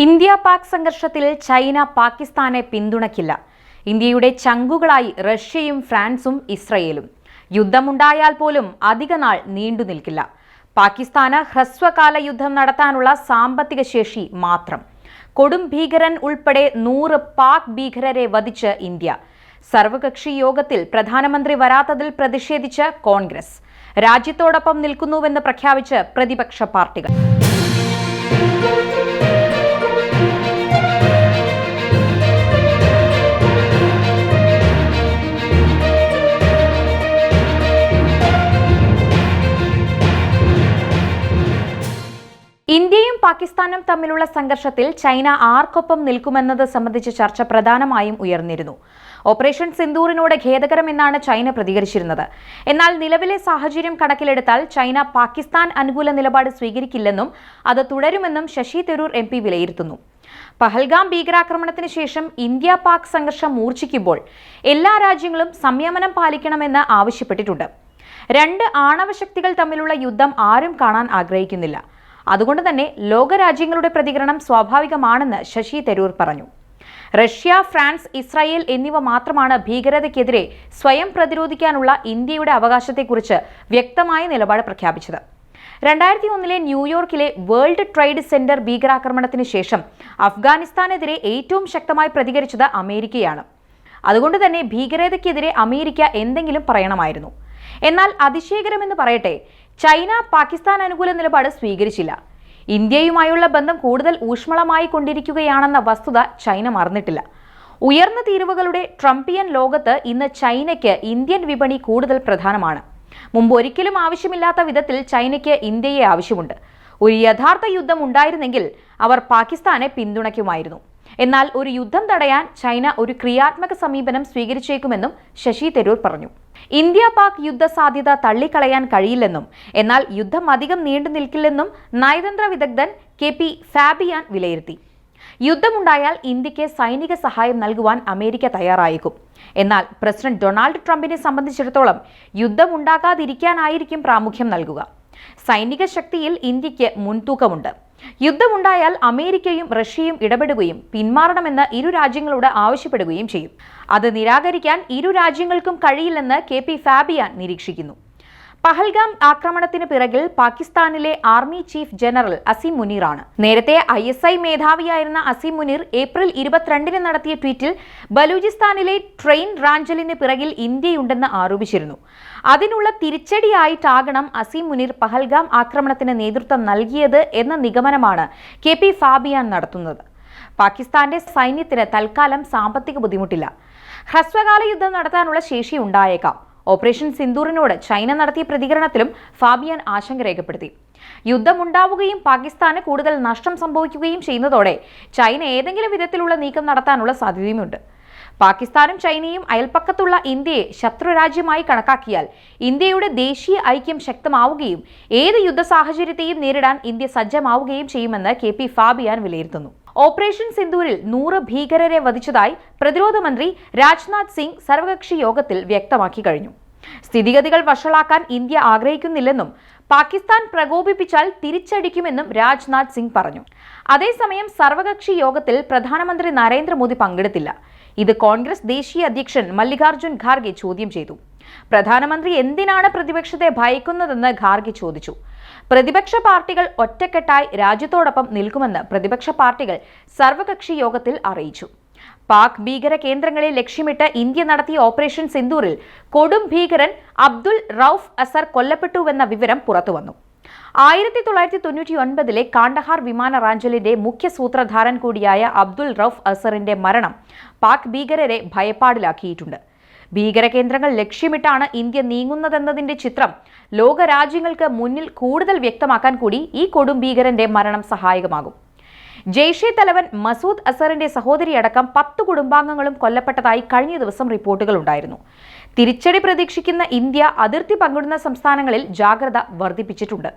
India-Pak സംഘർഷത്തിൽ China പാകിസ്ഥാനെ പിന്തുണയ്ക്കില്ല. ഇന്ത്യയുടെ ചങ്കുകളായി റഷ്യയും ഫ്രാൻസും ഇസ്രയേലും. യുദ്ധമുണ്ടായാൽ പോലും അധികനാൾ നീണ്ടുനിൽക്കില്ല. പാകിസ്ഥാന് ഹ്രസ്വകാല യുദ്ധം നടത്താനുള്ള സാമ്പത്തിക ശേഷി മാത്രം. കൊടും ഭീകരൻ ഉൾപ്പെടെ 100 പാക് ഭീകരരെ വധിച്ച് ഇന്ത്യ. സർവകക്ഷി യോഗത്തിൽ പ്രധാനമന്ത്രി വരാത്തതിൽ പ്രതിഷേധിച്ച് കോൺഗ്രസ്. രാജ്യത്തോടൊപ്പം നിൽക്കുന്നുവെന്ന് പ്രഖ്യാപിച്ച് പ്രതിപക്ഷ പാർട്ടികൾ. ഇന്ത്യയും പാകിസ്ഥാനും തമ്മിലുള്ള സംഘർഷത്തിൽ ചൈന ആർക്കൊപ്പം നിൽക്കുമെന്നത് സംബന്ധിച്ച ചർച്ച പ്രധാനമായും ഉയർന്നിരുന്നു. ഓപ്പറേഷൻ സിന്ദൂറിനോട് ഖേദകരമെന്നാണ് ചൈന പ്രതികരിച്ചിരുന്നത്. എന്നാൽ നിലവിലെ സാഹചര്യം കണക്കിലെടുത്താൽ ചൈന പാകിസ്ഥാൻ അനുകൂല നിലപാട് സ്വീകരിക്കില്ലെന്നും അത് തുടരുമെന്നും ശശി തരൂർ MP വിലയിരുത്തുന്നു. പഹൽഗാം ഭീകരാക്രമണത്തിന് ശേഷം ഇന്ത്യ-പാക് സംഘർഷം മൂർച്ഛിക്കുമ്പോൾ എല്ലാ രാജ്യങ്ങളും സംയമനം പാലിക്കണമെന്ന് ആവശ്യപ്പെട്ടിട്ടുണ്ട്. 2 ആണവശക്തികൾ തമ്മിലുള്ള യുദ്ധം ആരും കാണാൻ ആഗ്രഹിക്കുന്നില്ല. അതുകൊണ്ട് തന്നെ ലോകരാജ്യങ്ങളുടെ പ്രതികരണം സ്വാഭാവികമാണെന്ന് ശശി തരൂർ പറഞ്ഞു. റഷ്യ, ഫ്രാൻസ്, ഇസ്രായേൽ എന്നിവ മാത്രമാണ് ഭീകരതയ്ക്കെതിരെ സ്വയം പ്രതിരോധിക്കാനുള്ള ഇന്ത്യയുടെ അവകാശത്തെക്കുറിച്ച് വ്യക്തമായ നിലപാട് പ്രഖ്യാപിച്ചത്. 2001 ന്യൂയോർക്കിലെ വേൾഡ് ട്രേഡ് സെന്റർ ഭീകരാക്രമണത്തിന് ശേഷം അഫ്ഗാനിസ്ഥാനെതിരെ ഏറ്റവും ശക്തമായി പ്രതികരിച്ചത് അമേരിക്കയാണ്. അതുകൊണ്ട് തന്നെ ഭീകരതയ്ക്കെതിരെ അമേരിക്ക എന്തെങ്കിലും പറയണമായിരുന്നു. എന്നാൽ അതിശയകരമെന്ന് പറയട്ടെ, ചൈന പാകിസ്ഥാൻ അനുകൂല നിലപാട് സ്വീകരിച്ചില്ല. ഇന്ത്യയുമായുള്ള ബന്ധം കൂടുതൽ ഊഷ്മളമായി കൊണ്ടിരിക്കുകയാണെന്ന വസ്തുത ചൈന മറന്നിട്ടില്ല. ഉയർന്ന തീരുവകളുടെ ട്രംപിയൻ ലോകത്ത് ഇന്ന് ചൈനയ്ക്ക് ഇന്ത്യൻ വിപണി കൂടുതൽ പ്രധാനമാണ്. മുമ്പ് ഒരിക്കലും ആവശ്യമില്ലാത്ത വിധത്തിൽ ചൈനയ്ക്ക് ഇന്ത്യയെ ആവശ്യമുണ്ട്. ഒരു യഥാർത്ഥ യുദ്ധം ഉണ്ടായിരുന്നെങ്കിൽ അവർ പാകിസ്ഥാനെ പിന്തുണയ്ക്കുമായിരുന്നു. എന്നാൽ ഒരു യുദ്ധം തടയാൻ ചൈന ഒരു ക്രിയാത്മക സമീപനം സ്വീകരിച്ചേക്കുമെന്നും ശശി തരൂർ പറഞ്ഞു. ഇന്ത്യ-പാക് യുദ്ധ സാധ്യത തള്ളിക്കളയാൻ കഴിയില്ലെന്നും എന്നാൽ യുദ്ധം അധികം നീണ്ടു നിൽക്കില്ലെന്നും നയതന്ത്ര വിദഗ്ധൻ KP ഫാബിയാൻ വിലയിരുത്തി. യുദ്ധമുണ്ടായാൽ ഇന്ത്യക്ക് സൈനിക സഹായം നൽകുവാൻ അമേരിക്ക തയ്യാറായേക്കും. എന്നാൽ പ്രസിഡന്റ് ഡൊണാൾഡ് ട്രംപിനെ സംബന്ധിച്ചിടത്തോളം യുദ്ധമുണ്ടാകാതിരിക്കാനായിരിക്കും പ്രാമുഖ്യം നൽകുക. സൈനിക ശക്തിയിൽ ഇന്ത്യക്ക് മുൻതൂക്കമുണ്ട്. യുദ്ധമുണ്ടായാൽ അമേരിക്കയും റഷ്യയും ഇടപെടുകയും പിന്മാറണമെന്ന് ഇരു രാജ്യങ്ങളോട് ആവശ്യപ്പെടുകയും ചെയ്യും. അത് നിരാകരിക്കാൻ ഇരു രാജ്യങ്ങൾക്കും കഴിയില്ലെന്ന് KP ഫാബിയാൻ നിരീക്ഷിക്കുന്നു. പഹൽഗാം ആക്രമണത്തിന് പിറകിൽ പാകിസ്ഥാനിലെ ആർമി ചീഫ് ജനറൽ അസീം മുനീറാണ്. നേരത്തെ ISI മേധാവിയായിരുന്ന അസീം മുനീർ ഏപ്രിൽ 22 നടത്തിയ ട്വീറ്റിൽ ബലൂചിസ്ഥാനിലെ ട്രെയിൻ റാഞ്ചലിന് പിറകിൽ ഇന്ത്യയുണ്ടെന്ന് ആരോപിച്ചിരുന്നു. അതിനുള്ള തിരിച്ചടിയായിട്ടാകണം അസീം മുനീർ പഹൽഗാം ആക്രമണത്തിന് നേതൃത്വം നൽകിയത് എന്ന നിഗമനമാണ് KP ഫാബിയാൻ നടത്തുന്നത്. പാകിസ്ഥാന്റെ സൈന്യത്തിന് തൽക്കാലം സാമ്പത്തിക ബുദ്ധിമുട്ടില്ല. ഹ്രസ്വകാല യുദ്ധം നടത്താനുള്ള ശേഷി ഉണ്ടായേക്കാം. ഓപ്പറേഷൻ സിന്ദൂറിനോട് ചൈന നടത്തിയ പ്രതികരണത്തിലും ഫാബിയാൻ ആശങ്ക രേഖപ്പെടുത്തി. യുദ്ധമുണ്ടാവുകയും പാകിസ്ഥാന് കൂടുതൽ നഷ്ടം സംഭവിക്കുകയും ചെയ്യുന്നതോടെ ചൈന ഏതെങ്കിലും വിധത്തിലുള്ള നീക്കം നടത്താനുള്ള സാധ്യതയുമുണ്ട്. പാകിസ്ഥാനും ചൈനയും അയൽപ്പക്കത്തുള്ള ഇന്ത്യയെ ശത്രുരാജ്യമായി കണക്കാക്കിയാൽ ഇന്ത്യയുടെ ദേശീയ ഐക്യം ശക്തമാവുകയും ഏത് യുദ്ധ സാഹചര്യത്തെയും നേരിടാൻ ഇന്ത്യ സജ്ജമാവുകയും ചെയ്യുമെന്ന് KP ഫാബിയാൻ വിലയിരുത്തുന്നു. ഓപ്പറേഷൻ സിന്ദൂരിൽ 100 ഭീകരരെ വധിച്ചതായി പ്രതിരോധ മന്ത്രി രാജ്നാഥ് സിംഗ് സർവകക്ഷി യോഗത്തിൽ വ്യക്തമാക്കി കഴിഞ്ഞു. സ്ഥിതിഗതികൾ വഷളാക്കാൻ ഇന്ത്യ ആഗ്രഹിക്കുന്നില്ലെന്നും പാകിസ്ഥാൻ പ്രകോപിപ്പിച്ചാൽ തിരിച്ചടിക്കുമെന്നും രാജ്നാഥ് സിംഗ് പറഞ്ഞു. അതേസമയം സർവകക്ഷി യോഗത്തിൽ പ്രധാനമന്ത്രി നരേന്ദ്രമോദി പങ്കെടുത്തില്ല. ഇത് കോൺഗ്രസ് ദേശീയ അധ്യക്ഷൻ മല്ലികാർജുൻ ഖാർഗെ ചോദ്യം ചെയ്തു. പ്രധാനമന്ത്രി എന്തിനാണ് പ്രതിപക്ഷത്തെ ഭയക്കുന്നതെന്ന് ഖാർഗെ ചോദിച്ചു. പ്രതിപക്ഷ പാർട്ടികൾ ഒറ്റക്കെട്ടായി രാജ്യത്തോടൊപ്പം നിൽക്കുമെന്ന് പ്രതിപക്ഷ പാർട്ടികൾ സർവകക്ഷി യോഗത്തിൽ അറിയിച്ചു. പാക് ഭീകര കേന്ദ്രങ്ങളെ ലക്ഷ്യമിട്ട് ഇന്ത്യ നടത്തിയ ഓപ്പറേഷൻ സിന്ദൂറിൽ കൊടും ഭീകരൻ അബ്ദുൾ റൌഫ് അസർ കൊല്ലപ്പെട്ടുവെന്ന വിവരം പുറത്തുവന്നു. 1999 കാണ്ഡഹാർ വിമാന റാഞ്ചലിന്റെ മുഖ്യ സൂത്രധാരൻ കൂടിയായ അബ്ദുൾ റൌഫ് അസറിന്റെ മരണം പാക് ഭീകരരെ ഭയപ്പാടിലാക്കിയിട്ടുണ്ട്. ഭീകരകേന്ദ്രങ്ങൾ ലക്ഷ്യമിട്ടാണ് ഇന്ത്യ നീങ്ങുന്നതെന്നതിന്റെ ചിത്രം ലോകരാജ്യങ്ങൾക്ക് മുന്നിൽ കൂടുതൽ വ്യക്തമാക്കാൻ കൂടി ഈ കൊടും ഭീകരന്റെ മരണം സഹായകമാകും. ജെയ്ഷെ തലവൻ മസൂദ് അസറിന്റെ സഹോദരിയടക്കം 10 കുടുംബാംഗങ്ങളും കൊല്ലപ്പെട്ടതായി കഴിഞ്ഞ ദിവസം റിപ്പോർട്ടുകൾ ഉണ്ടായിരുന്നു. തിരിച്ചടി പ്രതീക്ഷിക്കുന്ന ഇന്ത്യ അതിർത്തി പങ്കിടുന്ന സംസ്ഥാനങ്ങളിൽ ജാഗ്രത വർദ്ധിപ്പിച്ചിട്ടുണ്ട്.